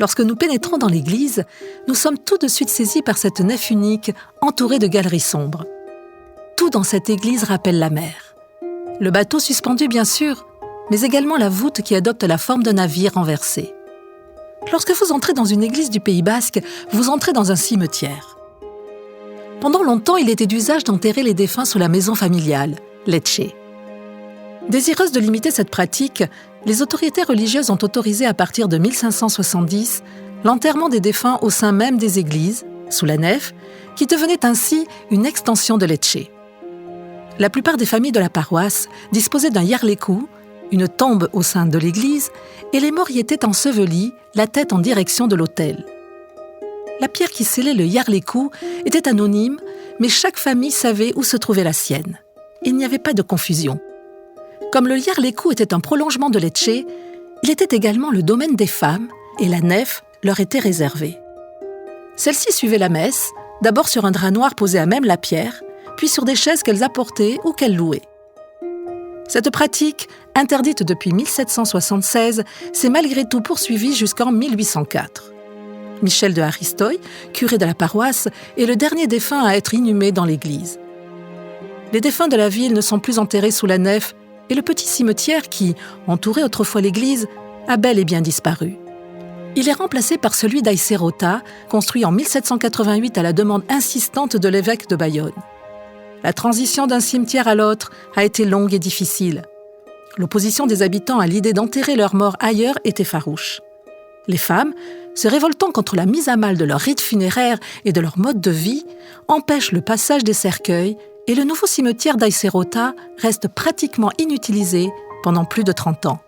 Lorsque nous pénétrons dans l'église, nous sommes tout de suite saisis par cette nef unique, entourée de galeries sombres. Tout dans cette église rappelle la mer. Le bateau suspendu, bien sûr, mais également la voûte qui adopte la forme d'un navire renversé. Lorsque vous entrez dans une église du Pays Basque, vous entrez dans un cimetière. Pendant longtemps, il était d'usage d'enterrer les défunts sous la maison familiale, Lecce. Désireuses de limiter cette pratique, les autorités religieuses ont autorisé à partir de 1570 l'enterrement des défunts au sein même des églises, sous la nef, qui devenait ainsi une extension de Lecce. La plupart des familles de la paroisse disposaient d'un iarleku, une tombe au sein de l'église, et les morts y étaient ensevelis, la tête en direction de l'autel. La pierre qui scellait le iarleku était anonyme, mais chaque famille savait où se trouvait la sienne. Il n'y avait pas de confusion. Comme le iarleku était un prolongement de Lecce, il était également le domaine des femmes et la nef leur était réservée. Celles-ci suivaient la messe, d'abord sur un drap noir posé à même la pierre, puis sur des chaises qu'elles apportaient ou qu'elles louaient. Cette pratique, interdite depuis 1776, s'est malgré tout poursuivie jusqu'en 1804. Michel de Haristoy, curé de la paroisse, est le dernier défunt à être inhumé dans l'église. Les défunts de la ville ne sont plus enterrés sous la nef et le petit cimetière qui, entourait autrefois l'église, a bel et bien disparu. Il est remplacé par celui d'Aiserota, construit en 1788 à la demande insistante de l'évêque de Bayonne. La transition d'un cimetière à l'autre a été longue et difficile. L'opposition des habitants à l'idée d'enterrer leurs morts ailleurs était farouche. Les femmes, se révoltant contre la mise à mal de leurs rites funéraires et de leur mode de vie, empêchent le passage des cercueils et le nouveau cimetière d'Aiserota reste pratiquement inutilisé pendant plus de 30 ans.